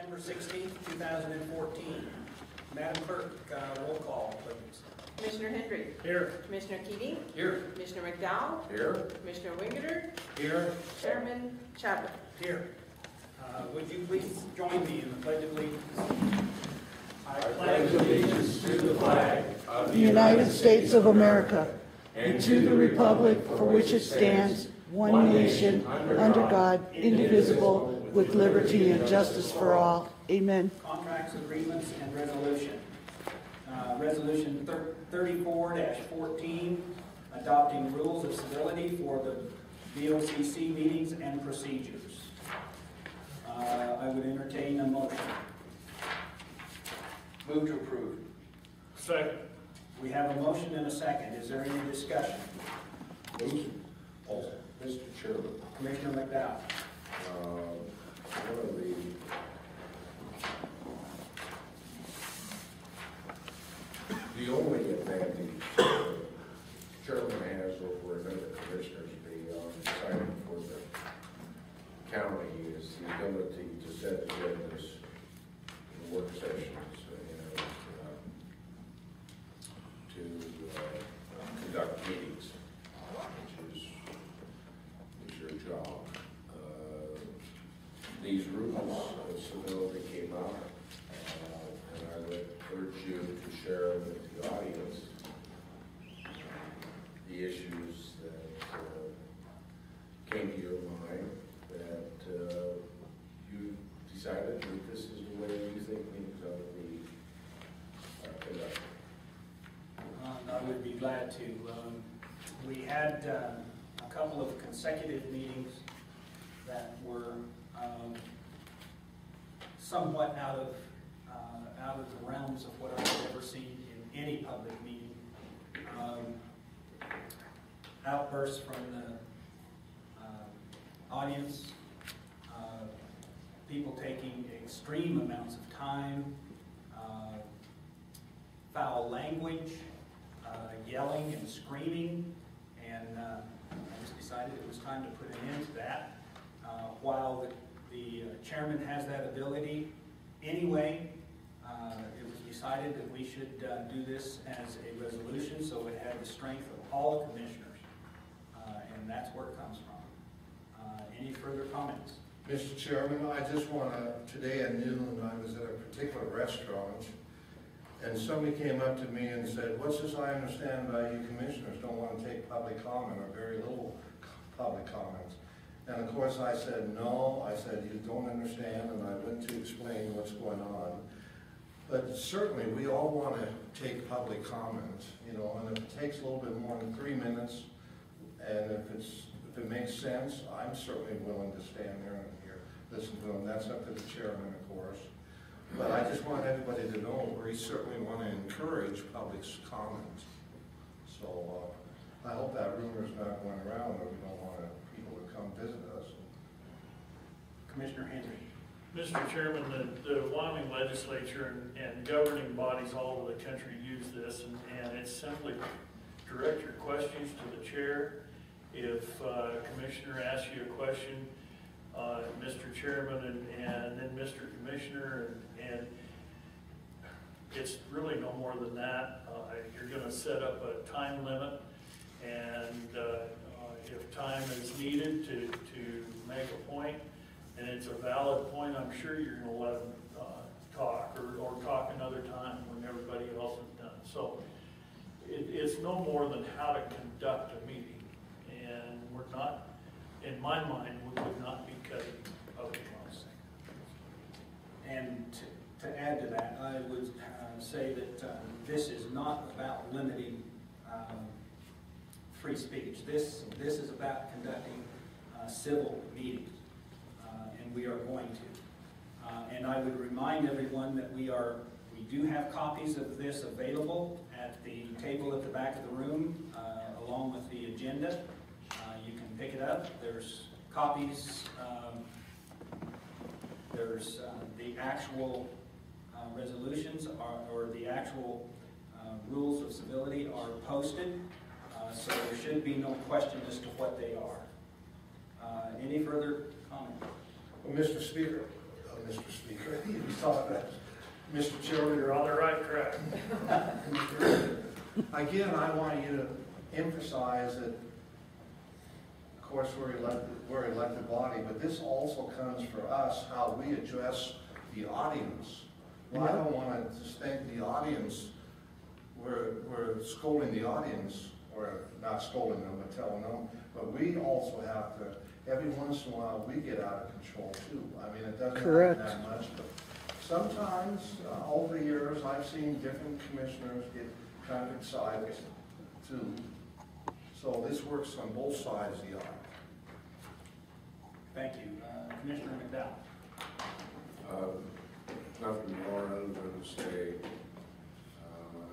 September 16th, 2014. Madam Clerk, roll call, please. Commissioner Hendry. Here. Commissioner Keating. Here. Commissioner McDowell. Here. Commissioner Wingeter. Here. Chairman Chadwick. Here. Would you please join me in the Pledge of Allegiance? I pledge allegiance to the flag of the United States of America and to the republic for which it stands, one nation, under God, indivisible, with liberty and justice for all. Amen. Contracts, agreements, and resolution. Resolution 34-14, adopting rules of civility for the VOCC meetings and procedures. I would entertain a motion. Move to approve. Second. We have a motion and a second. Is there any discussion? Mr. Chairman, Commissioner McDowell. One of the only advantage Chairman has over another commissioners being on assignment for the county is the ability to set agendas in work sessions and to conduct meetings, which is your job. These rules of civility came out, and I would urge you to share with the audience the issues that came to your mind that you decided that this is the way you think things ought to be conducted. I would be glad to. We had a couple of consecutive meetings that were somewhat out of the realms of what I've ever seen in any public meeting. Outbursts from the audience, people taking extreme amounts of time, foul language, yelling and screaming, and I just decided it was time to put an end to that. While the chairman has that ability anyway, it was decided that we should do this as a resolution so it had the strength of all the commissioners, and that's where it comes from. Any further comments? Mr. Chairman, I just want to, today at noon, I was at a particular restaurant, and somebody came up to me and said, what's this I understand about you commissioners don't want to take public comment or very little public comments? And of course I said, no, I said, you don't understand, and I went to explain what's going on. But certainly we all want to take public comment, and if it takes a little bit more than 3 minutes, and if it makes sense, I'm certainly willing to stand there and listen to them. That's up to the chairman, of course. But I just want everybody to know we certainly want to encourage public comment. So I hope that rumor is not going around that we don't want people to come visit us. Commissioner Henry. Mr. Chairman, the Wyoming legislature and governing bodies all over the country use this, and it's simply direct your questions to the chair. If a commissioner asks you a question, Mr. Chairman and then Mr. Commissioner, and it's really no more than that. You're going to set up a time limit, and if time is needed to make a point, and it's a valid point, I'm sure you're going to let them talk or talk another time when everybody else is done. So it's no more than how to conduct a meeting, and we're not, in my mind, we would not be cutting public comments. And to add to that, I would say that this is not about limiting free speech. This is about conducting civil meetings, and we are going to. And I would remind everyone that we do have copies of this available at the table at the back of the room, along with the agenda. You can pick it up. There's copies. There's the actual resolutions or the actual rules of civility are posted, so there should be no question as to what they are. Any further comment? Well, Mr. Speaker, Mr. Speaker. You saw that, Mr. Chairman. You're on the right track. Again, I want you to emphasize that, of course, we're elected body, but this also comes for us, how we address the audience. Well, I don't want to just think the audience, we're scolding the audience, or not scolding them, but telling them, but we also have to, every once in a while, we get out of control too. I mean, it doesn't happen that much, but sometimes, over the years, I've seen different commissioners get kind of excited too. So this works on both sides of the aisle. Thank you. Commissioner McDowell. Nothing more other than to say,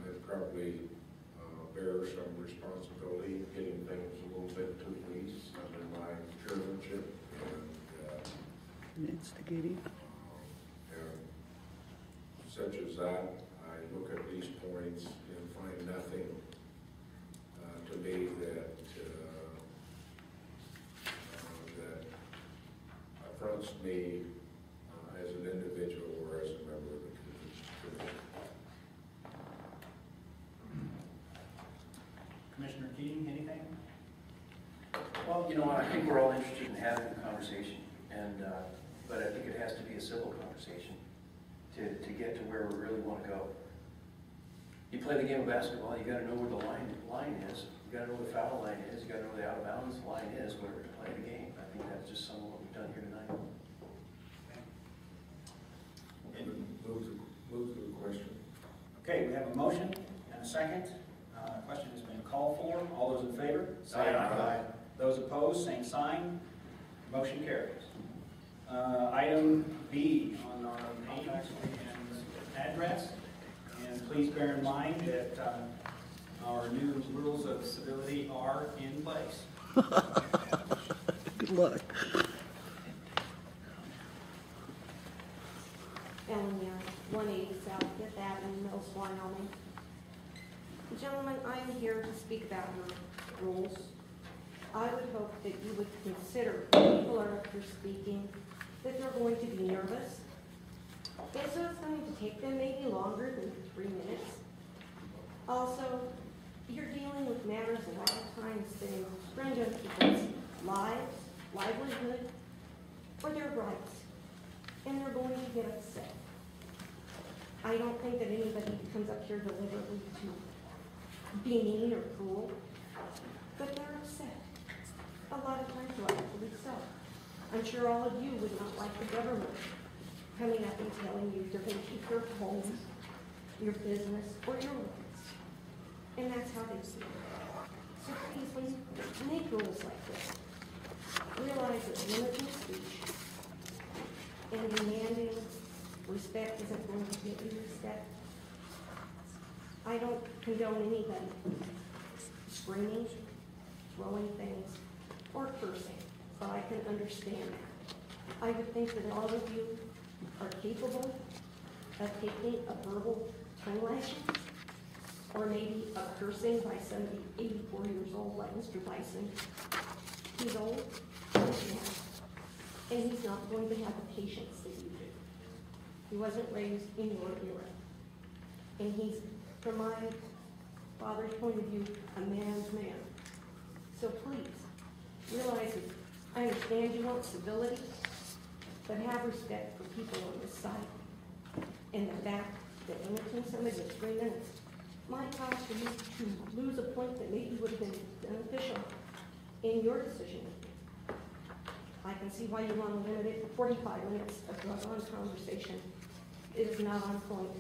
it probably bears some responsibility in getting things a little bit too loose under my chairmanship. And Instigating. such as that, I look at these points and find nothing to me that affronts me as an individual or as a member of the community. Commissioner Keating, anything? Well, you know, I think we're all interested in having a conversation, and but I think it has to be a civil conversation to get to where we really want to go. You play the game of basketball, you got to know where the line is. You got to know where the foul line is. You got to know where the out of bounds line is, where to play the game. I think that's just some of what we've done here tonight. Move to the question. Okay, we have a motion and a second. Question has been called for. All those in favor? Say Aye. Those opposed, same sign. Motion carries. Item B on our names and address. And please bear in mind that our new rules of civility are in place. Good luck. Ellen Young, 180 South Fifth Avenue, Mills, Wyoming. Gentlemen, I am here to speak about your rules. I would hope that you would consider, when people are up here speaking, that they're going to be nervous. And so it's going to take them maybe longer than 3 minutes. Also, you're dealing with matters a lot of times that infringe on people's lives, livelihood, or their rights. And they're going to get upset. I don't think that anybody comes up here deliberately to be mean or cruel, but they're upset. A lot of times, rightfully so. I'm sure all of you would not like the government coming up and telling you you're going to keep your home, your business, or your rights. And that's how they see it. So please, when you make rules like this, realize that limiting speech and demanding respect isn't going to get you respect. I don't condone anybody screaming, throwing things, or cursing, but I can understand that. I would think that all of you are capable of taking a verbal tongue lashing, or maybe a cursing by somebody 84 years old like Mr. Bison. He's old, he's young, and he's not going to have the patience that you do. He wasn't raised in your era. And he's, from my father's point of view, a man's man. So please, realize that I understand you want civility, but have respect for people on this side. And the fact that limiting somebody to 3 minutes might cause for you to lose a point that maybe would have been beneficial in your decision. I can see why you want to limit it to 45 minutes of drug-on conversation. It is not on point,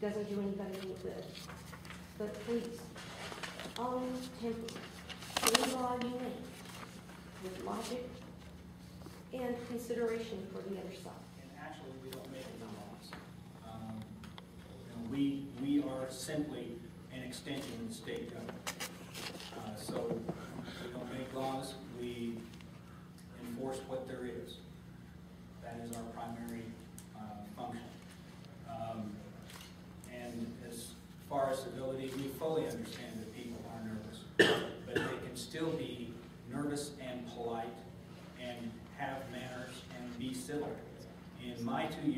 doesn't do anybody any good. But please, always temper any law you make with logic and consideration for the other side. And actually, we don't make any laws. We are simply an extension of the state government. So we don't make laws, we enforce what there is. That is our primary function. And as far as civility, we fully understand that people are nervous, but they can still be nervous and polite and have manners and be civil. In my 2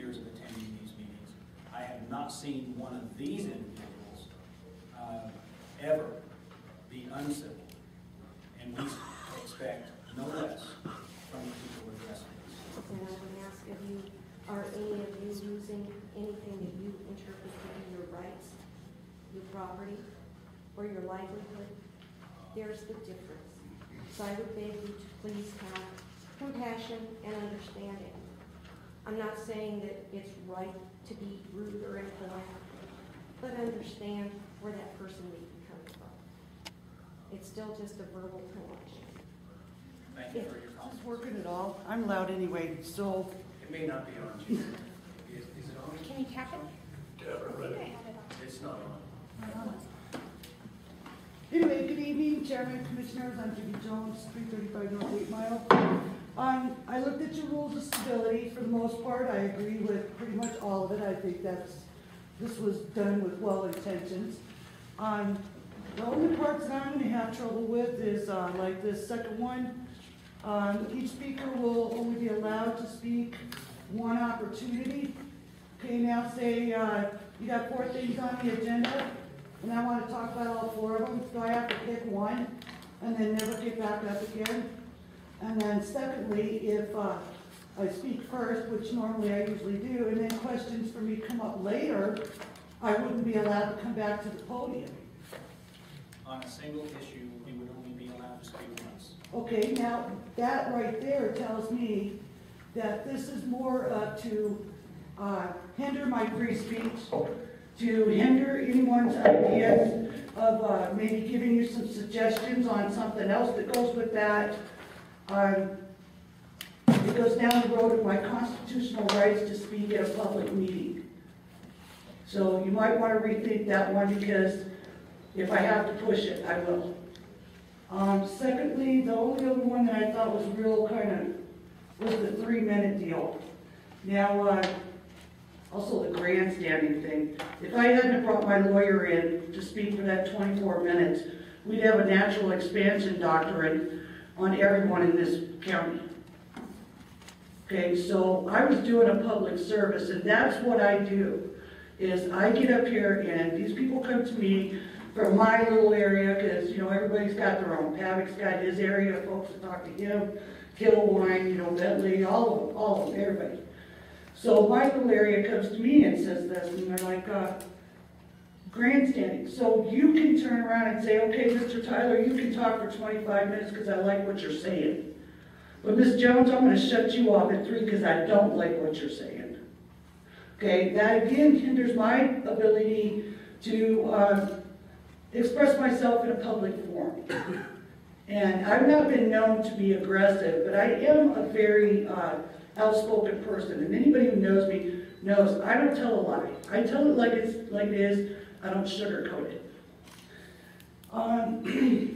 have not seen one of these individuals ever be uncivil. And we expect no less from the people addressing us. And I would ask of you, are any of you using anything that you interpret to be your rights, your property, or your livelihood? There's the difference. So I would beg you to please have compassion and understanding. I'm not saying that it's right to be rude or impolite, but understand where that person may be coming from. It's still just a verbal connection. Thank you for your Is comments. this working at all? I'm loud anyway, so. It may not be on, Chief. Is it on? Can you tap it? It's not on. Anyway, good evening, Chairman, Commissioners. I'm Judy Jones, 335 North 8 Mile. I looked at your rules of civility. For the most part, I agree with pretty much all of it. I think this was done with well intentions. The only parts that I'm going to have trouble with is like this second one. Each speaker will only be allowed to speak one opportunity. Okay, now say you got 4 things on the agenda, and I want to talk about all 4 of them, so I have to pick one and then never get back up again. And then secondly, if I speak first, which normally I usually do, and then questions for me come up later, I wouldn't be allowed to come back to the podium. On a single issue, we would only be allowed to speak once. Okay, now that right there tells me that this is more to hinder my free speech, to hinder anyone's ideas of maybe giving you some suggestions on something else that goes with that. It goes down the road of my constitutional rights to speak at a public meeting. So you might want to rethink that one, because if I have to push it, I will. Secondly, the only other one that I thought was real kind of was the 3-minute deal. Now, also the grandstanding thing. If I hadn't brought my lawyer in to speak for that 24 minutes, we'd have a natural expansion doctrine on everyone in this county. Okay, so I was doing a public service, and that's what I do, is I get up here and these people come to me from my little area, because, you know, everybody's got their own. Pavick's got his area, folks that talk to him, Killawine, you know, Bentley, all of them, everybody. So my little area comes to me and says this, and they're like, grandstanding. So you can turn around and say, okay, Mr. Tyler, you can talk for 25 minutes because I like what you're saying. But Ms. Jones, I'm going to shut you off at 3 because I don't like what you're saying. Okay, that again hinders my ability to express myself in a public forum. And I've not been known to be aggressive, but I am a very outspoken person. And anybody who knows me knows I don't tell a lie. I tell it like it is. I don't sugarcoat it.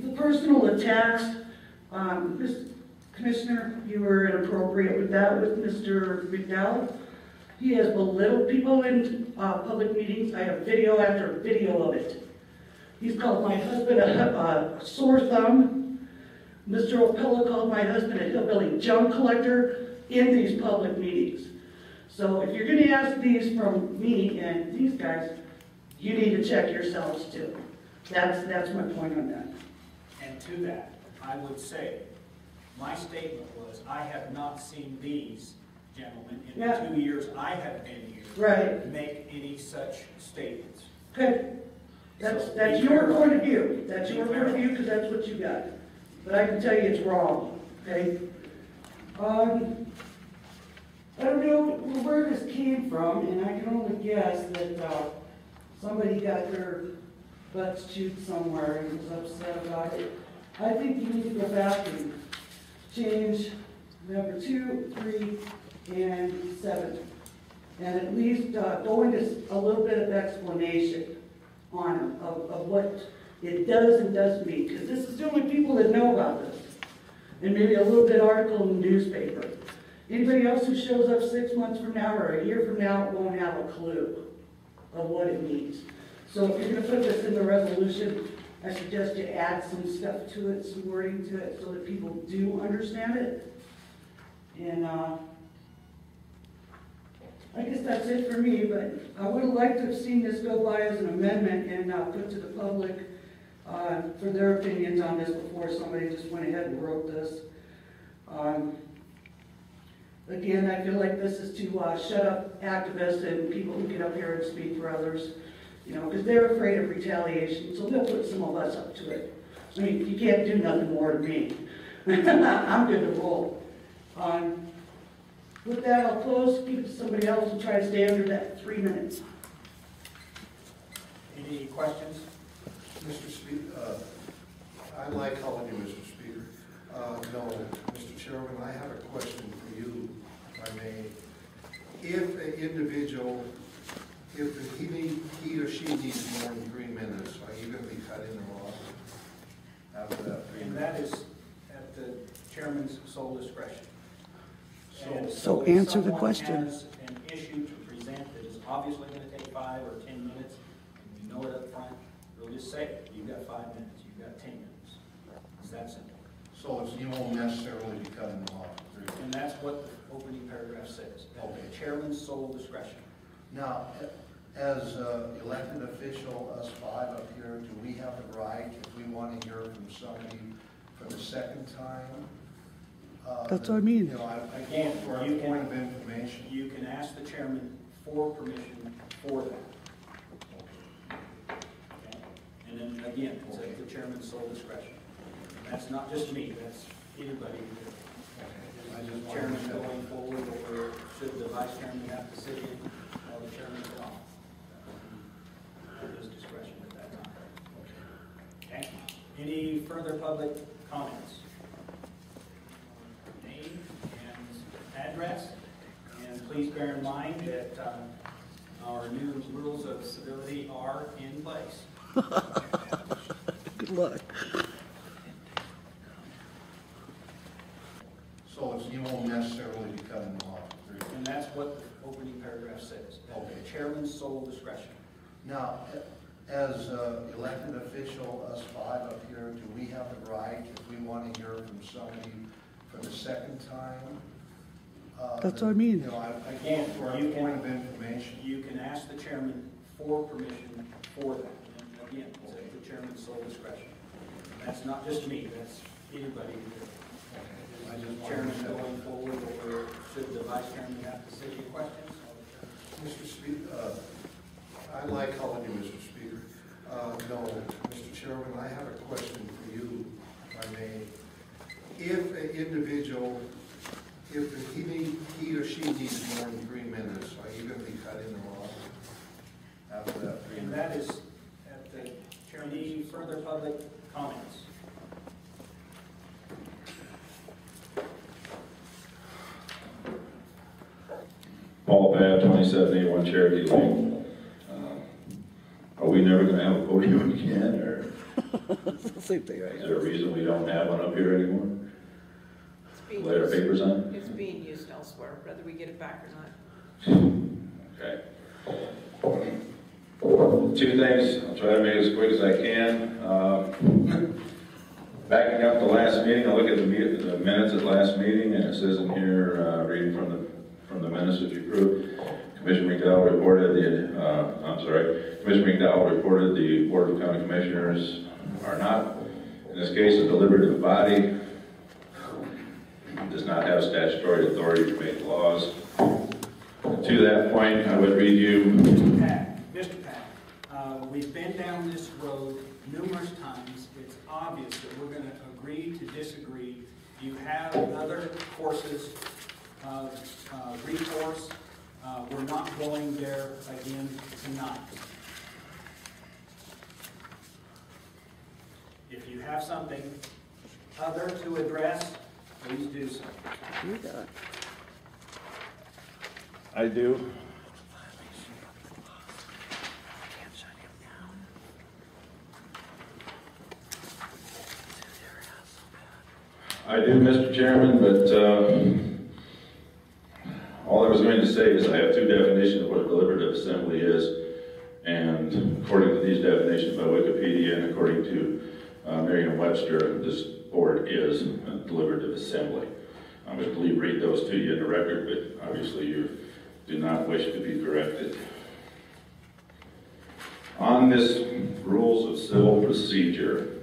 The personal attacks, Commissioner, you were inappropriate with that with Mr. McDowell. He has belittled people in public meetings. I have video after video of it. He's called my husband a sore thumb. Mr. Opella called my husband a hillbilly junk collector in these public meetings. So if you're going to ask these from me and these guys, you need to check yourselves too. That's my point on that. And to that, I would say, my statement was, I have not seen these gentlemen in the 2 years I have been here make any such statements. Good. That's your point of view. That's your point of view because that's what you got. But I can tell you it's wrong. Okay. I don't know where this came from, and I can only guess that somebody got their butts chewed somewhere and was upset about it. I think you need to go back and change number 2, 3, and 7, and at least go into a little bit of explanation on of what it does and doesn't mean, because this is the only people that know about this, and maybe a little bit article in the newspaper. Anybody else who shows up 6 months from now or a year from now won't have a clue of what it means. So if you're going to put this in the resolution, I suggest you add some stuff to it, some wording to it, so that people do understand it. And I guess that's it for me, but I would have liked to have seen this go by as an amendment and put to the public for their opinions on this before somebody just went ahead and wrote this. Again, I feel like this is to shut up activists and people who get up here and speak for others, you know, because they're afraid of retaliation, so they'll put some of us up to it. I mean, you can't do nothing more to me. I'm good to roll. With that, I'll close, give it to somebody else, and try to stay under that 3 minutes. Any questions? Mr. Speaker, I like calling you Mr. Speaker. No, Mr. Chairman, I have a question for you, if I may. If an individual, if he or she needs more than 3 minutes, are you going to be cutting them off after that 3 And minutes? that is at the chairman's sole discretion. So if answer the someone question. has an issue to present that is obviously going to take 5 or 10 minutes, and you know it up front, we'll just say, you've got 5 minutes, you've got 10 minutes. It's that simple. So you won't necessarily be cutting them off. And that's what the opening paragraph says, at Okay. the chairman's sole discretion. Now, as elected official, us 5 up here, do we have the right, if we want to hear from somebody for the second time? That's what I mean. You know, I Again, go for a you point can- of information. You can ask the chairman for permission for that. Okay? And then, again, it's at the chairman's sole discretion. That's not just me, that's anybody. I just The wanted chairman to- going forward, or should the vice chairman have to sit in, or the chairman off. At his discretion at that time. Okay? Any further public comments? Name and address, and please bear in mind that our new rules of civility are in place. Good luck. So you won't necessarily be cutting them off. And that's what the opening paragraph says, at Okay. the chairman's sole discretion. Now, as elected official, us 5 up here, do we have the right, if we want to hear from somebody for the second time? That's what I mean. You know, I go Again, for a you point can- of information. You can ask the chairman for permission for that. And again, it's at the chairman's sole discretion. That's not just me, that's anybody. I just wanted Chairman to- going forward, or should the vice chairman have to say any questions? Mr. Speaker, I like calling you Mr. Speaker. No, Mr. Chairman, I have a question for you, if I may. If an individual, if he or she needs more than 3 minutes, are you going to be cutting them off after that 3 And minutes? that is at the chairman. Any further public comments? Paul Babb, 2781 Cherokee Lane. Are we never gonna have a podium again, or Same thing, is there a reason we don't have one up here anymore? It's being Lay our used- papers on? It's being used elsewhere, whether we get it back or not. Okay. Two things, I'll try to make it as quick as I can. Backing up the last meeting, I look at the minutes of the last meeting, and it says in here, reading from the minutes that you approved, Commissioner McDowell reported Commissioner McDowell reported the Board of County Commissioners are not, in this case, a deliberative body, does not have statutory authority to make laws. To that point, I would read you. Mr. Pack, we've been down this road numerous times. It's obvious that we're going to agree to disagree. You have other courses of recourse. We're not going there again tonight. If you have something other to address, please do so. You got it. I do. I do, Mr. Chairman, but all I was going to say is I have two definitions of what a deliberative assembly is, and according to these definitions by Wikipedia and according to Merriam-Webster, this board is a deliberative assembly. I'm going to read those to you in the record, but obviously you're do not wish to be corrected. On this rules of civil procedure,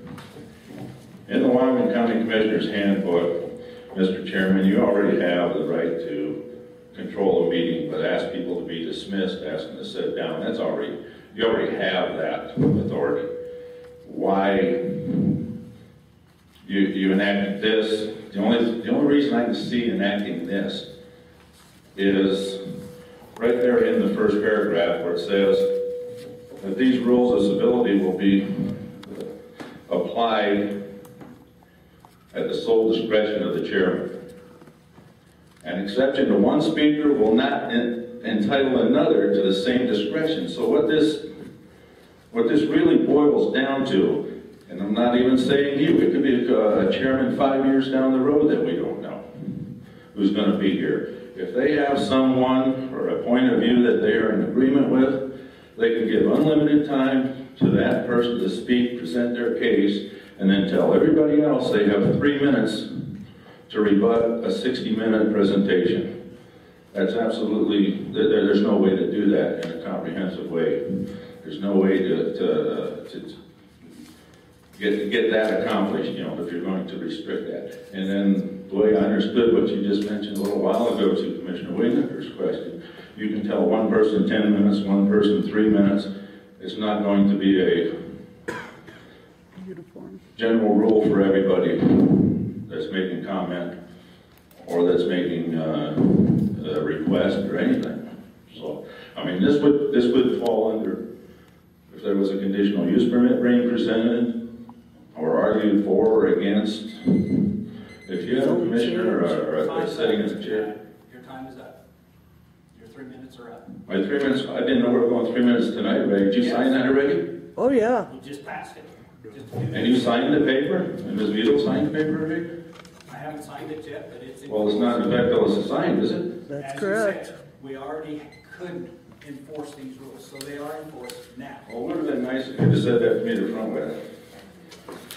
in the Wyoming County Commissioners Handbook, Mr. Chairman, you already have the right to control a meeting, but ask people to be dismissed, ask them to sit down. You already have that authority. Why you enacted this? The only reason I can see enacting this is right there in the first paragraph where it says that these rules of civility will be applied at the sole discretion of the chairman. An exception to one speaker will not entitle another to the same discretion. So what this really boils down to, and I'm not even saying you, it could be a chairman 5 years down the road that we don't know who's going to be here. If they have someone or a point of view that they are in agreement with, they can give unlimited time to that person to speak, present their case, and then tell everybody else they have 3 minutes to rebut a 60-minute presentation. That's absolutely, there's no way to do that in a comprehensive way. There's no way to get that accomplished, if you're going to restrict that. And then the way I understood what you just mentioned a little while ago to Commissioner Wignaker's question, you can tell one person 10 minutes, one person 3 minutes. It's not going to be a Uniform. general rule for everybody that's making comment or that's making a request or anything. So, I mean, this would fall under, if there was a conditional use permit being presented or argued for or against. If you have a commissioner or a sitting in the chair. Your time is up. Your 3 minutes are up. My 3 minutes, I didn't know we were going 3 minutes tonight, Ray. Did you sign that already? Oh, yeah. You just passed it. And you signed the paper? And Ms. Vito signed the paper already? I haven't signed it yet, but it's. Well, it's not in effect till it's signed, is it? That's As correct. you said, we already couldn't enforce these rules, so they are enforced now. Well, it would have been nice if you just said that to me the front way.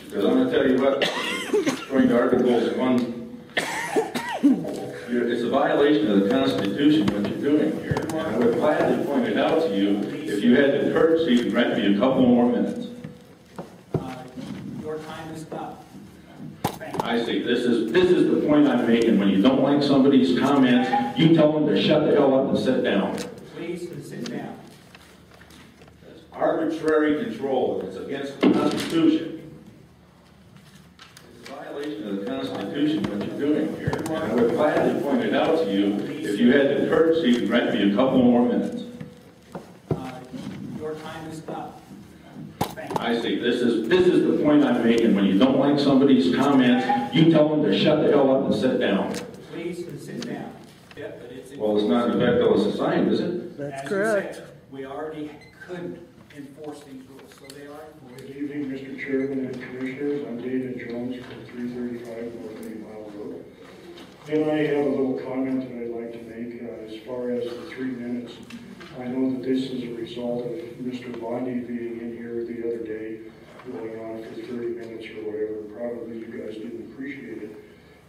Because I'm gonna tell you what, according to Articles 1, it's a violation of the Constitution what you're doing here. And I would gladly point it out to you if you had the courtesy to grant me a couple more minutes. Your time is up. Thank you. I see, this is the point I'm making. When you don't like somebody's comments, you tell them to shut the hell up and sit down. Please sit down. It's arbitrary control, it's against the Constitution. It's a violation of the Constitution what you're doing here. And I would gladly point it out to you if you had the courtesy to grant me a couple more minutes. Your time is up. Thank you. I see, this is the point I'm making. When you don't like somebody's comments, you tell them to shut the hell up and sit down. Please sit down. Yeah, but it's. Well, it's not in effect till it's signed, is it? That's As you correct. said, we already couldn't enforce these rules, so they are enforced. Good evening, Mr. Chairman and Commissioners. I'm David Jones from 335 North 8 Mile Road. And I have a little comment that I'd like to make as far as the 3 minutes. I know that this is a result of Mr. Bondi being in here the other day, going on for 30 minutes or whatever. Probably you guys didn't appreciate it.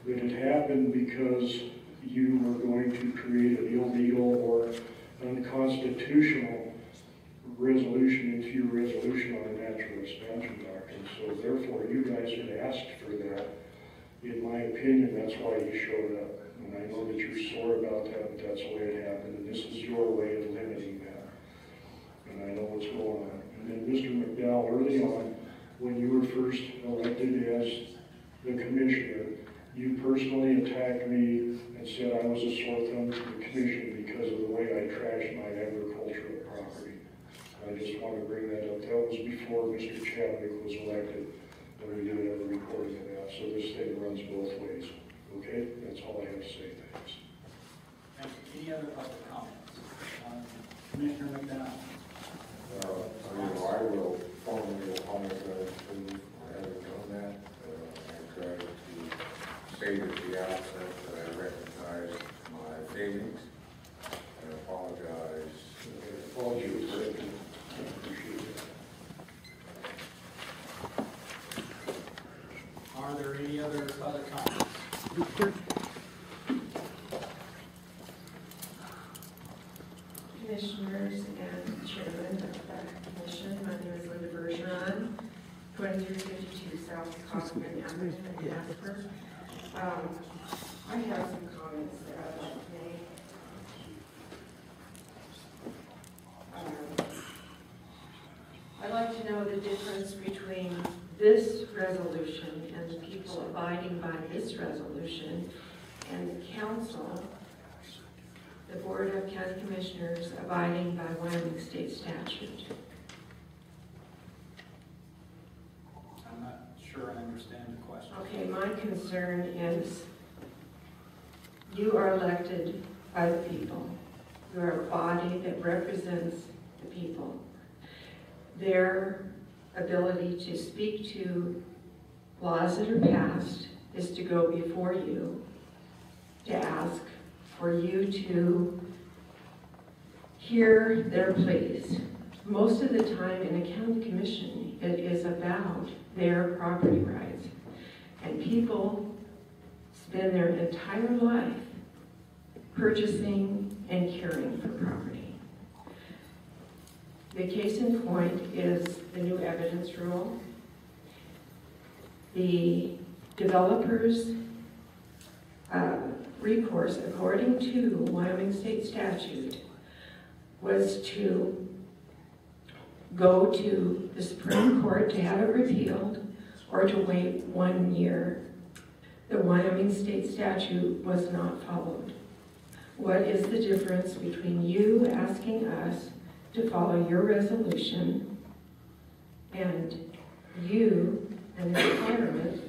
But it happened because you were going to create an illegal or unconstitutional resolution into your resolution on the natural expansion doctrine. So therefore, you guys had asked for that. In my opinion, that's why you showed up. And I know that you're sore about that, but that's the way it happened. And this is your way of limiting that. And I know what's going on. And then Mr. McDowell, early on, when you were first elected as the commissioner, you personally attacked me and said I was a sore thumb to the commission because of the way I trashed my agricultural property. I just want to bring that up. That was before Mr. Chadwick was elected, when we did have a recording of that. So this thing runs both ways. Okay? That's all I have to say. Thanks. Thank you. Any other public comments? Commissioner McDowell. I will formally apologize to you for having done that. I tried to say at the outset that I recognize my failings. I apologize. Apologies. I appreciate it. Are there any other public comments? Commissioners and Chairman of the Commission. My name is Linda Bergeron, 2352 South Kaufman Avenue in Jasper. I have some comments that I'd like to make. I'd like to know the difference between this resolution and the people abiding by this resolution and the council, the Board of County Commissioners abiding by Wyoming state statute. I'm not sure I understand the question. Okay, my concern is you are elected by the people. You are a body that represents the people. Their ability to speak to laws that are passed is to go before you, to ask for you to hear their pleas. Most of the time in a county commission, it is about their property rights. And people spend their entire life purchasing and caring for property. The case in point is the new evidence rule. The developers' recourse, according to Wyoming state statute, was to go to the Supreme Court to have it repealed or to wait 1 year. The Wyoming state statute was not followed. What is the difference between you asking us to follow your resolution and you and the requirement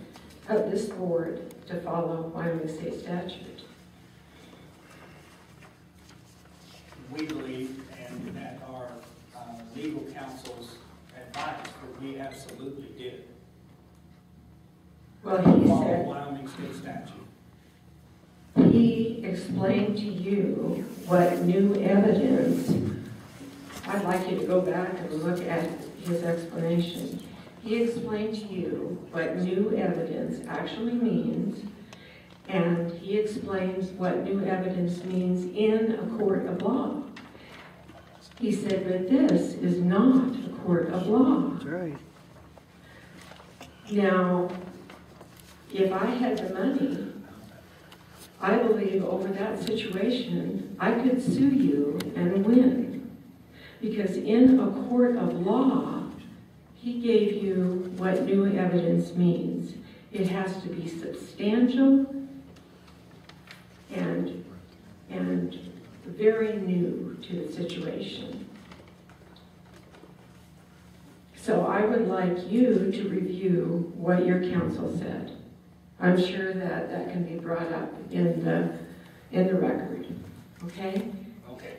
of this board to follow Wyoming state statute? We believe, and at our legal counsel's advice, that we absolutely did Well, he follow said, Wyoming state statute. he explained to you what new evidence. I'd like you to go back and look at his explanation. He explained to you what new evidence actually means, and he explains what new evidence means in a court of law. He said that this is not a court of law. That's right. Now, if I had the money, I believe over that situation, I could sue you and win. Because in a court of law, he gave you what new evidence means. It has to be substantial and very new to the situation. So I would like you to review what your counsel said. I'm sure that that can be brought up in the record. Okay? Okay.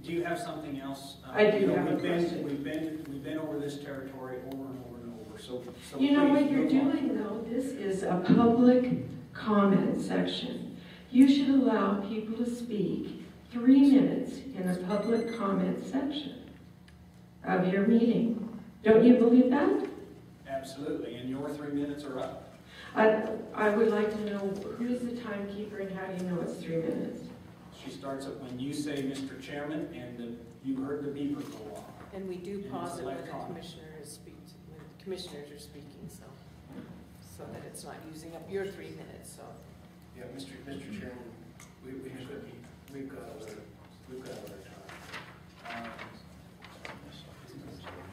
Do you have something else? I do have a question. We've been over this territory over and over and over. So You know what please you're move on. doing though? This is a public comment section. You should allow people to speak 3 minutes in a public comment section of your meeting. Don't you believe that? Absolutely. And your 3 minutes are up. I would like to know who's the timekeeper and how do you know it's 3 minutes? She starts it when you say, Mr. Chairman, and you heard the beeper go off. And we do And pause it's it when the electronic. commissioner is speaking, when the commissioners are speaking, so that it's not using up your 3 minutes, so. Yeah, Mr. Chairman, we've got other time.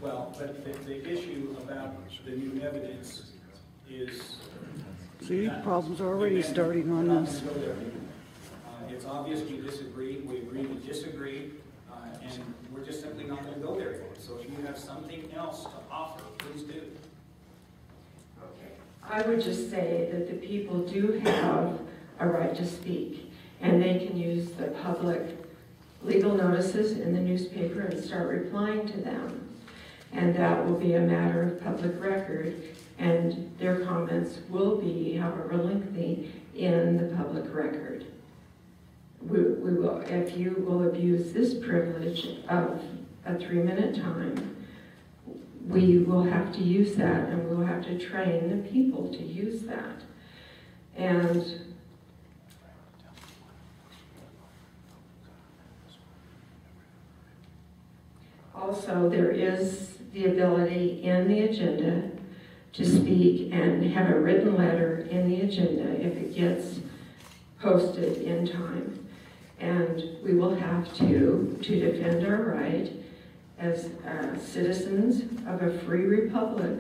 Well, but the issue about the new evidence is... See, problems are already starting on us. It's obvious we disagree, we agree to disagree, and we're just simply not going to go there. So if you have something else to offer, please do. Okay. I would just say that the people do have a right to speak, and they can use the public legal notices in the newspaper and start replying to them. And that will be a matter of public record, and their comments will be, however lengthy, in the public record. We will, if you will abuse this privilege of a 3-minute time, we will have to use that, and we'll have to train the people to use that. And Also, there is the ability in the agenda to speak and have a written letter in the agenda if it gets posted in time. And we will have to defend our right as citizens of a free republic,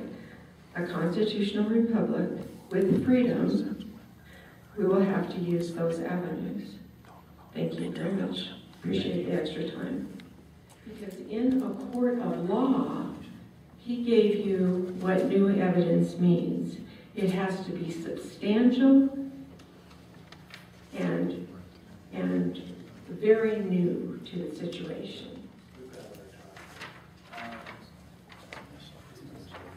a constitutional republic with freedoms. We will have to use those avenues. Thank you very much. Appreciate the extra time. Because in a court of law, he gave you what new evidence means. It has to be substantial and very new to the situation.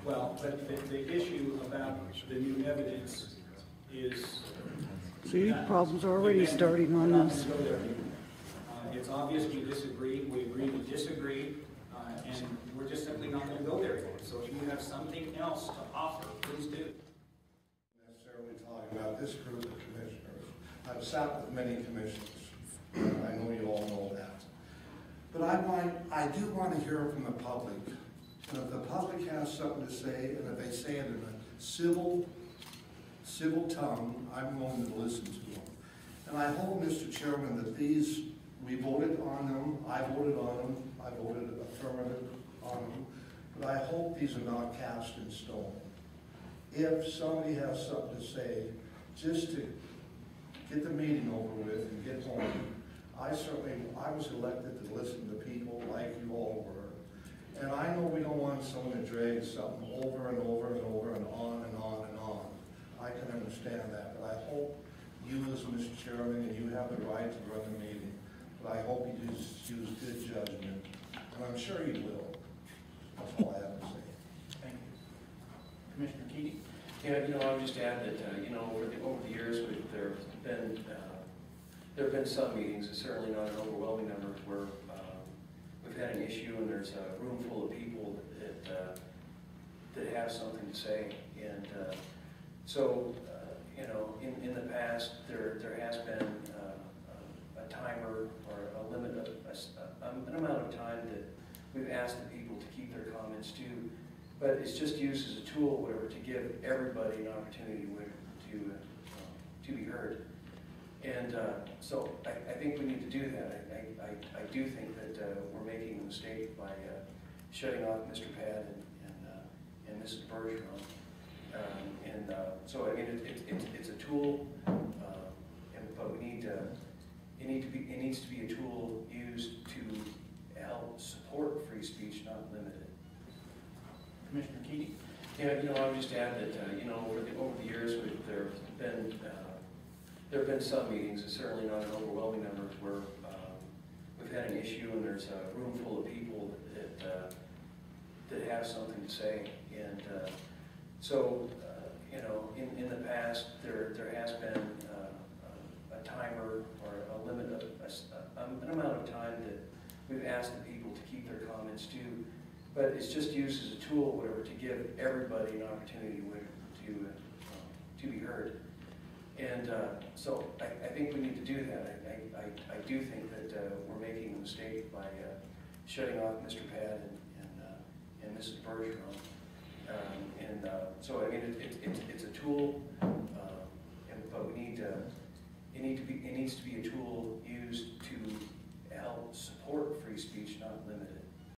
Well, but the issue about the new evidence is... See, problems are already starting on us. It's obvious we disagree, we agree to disagree, and we're just simply not going to go there. So if you have something else to offer, please do. Necessarily talking about this group of commissioners. I've sat with many commissioners. I know you all know that. But I do want to hear from the public. And if the public has something to say, and if they say it in a civil tongue, I'm willing to listen to them. And I hope, Mr. Chairman, that these, we voted on them, I voted on them, I voted affirmative on them, but I hope these are not cast in stone. If somebody has something to say, just to get the meeting over with and get home, I was elected to listen to people like you all were. And I know we don't want someone to drag something over and over and over and on and on and on. I can understand that, but I hope you as Mr. Chairman, and you have the right to run the meeting, but I hope you use good judgment, and I'm sure you will. That's all I have to say. Thank you. Commissioner Keating? Yeah, I would just add that, over the years, there have been some meetings, certainly not an overwhelming number, where we've had an issue and there's a room full of people that have something to say. And so, in the past, there has been a timer or a limit of an amount of time that we've asked the people to keep their comments to, but it's just used as a tool, whatever, to give everybody an opportunity to be heard. And so I think we need to do that. I do think that we're making a mistake by shutting off Mr. Pad and Mrs. Bergeron. So I mean, it's a tool, but it needs to be a tool used to help support free speech, not limit it. Commissioner Keating? Yeah, I would just add that over the years, there have been some meetings, certainly not an overwhelming number, where we've had an issue and there's a room full of people that have something to say. And so, in the past, there has been a timer or a limit of an amount of time that we've asked the people to keep their comments to, but it's just used as a tool, whatever, to give everybody an opportunity to be heard. And so I think we need to do that. I do think that we're making a mistake by shutting off Mr. Pad and Mrs. Bergeron. So I mean, it's a tool, but it needs to be a tool used to help support free speech, not limit it.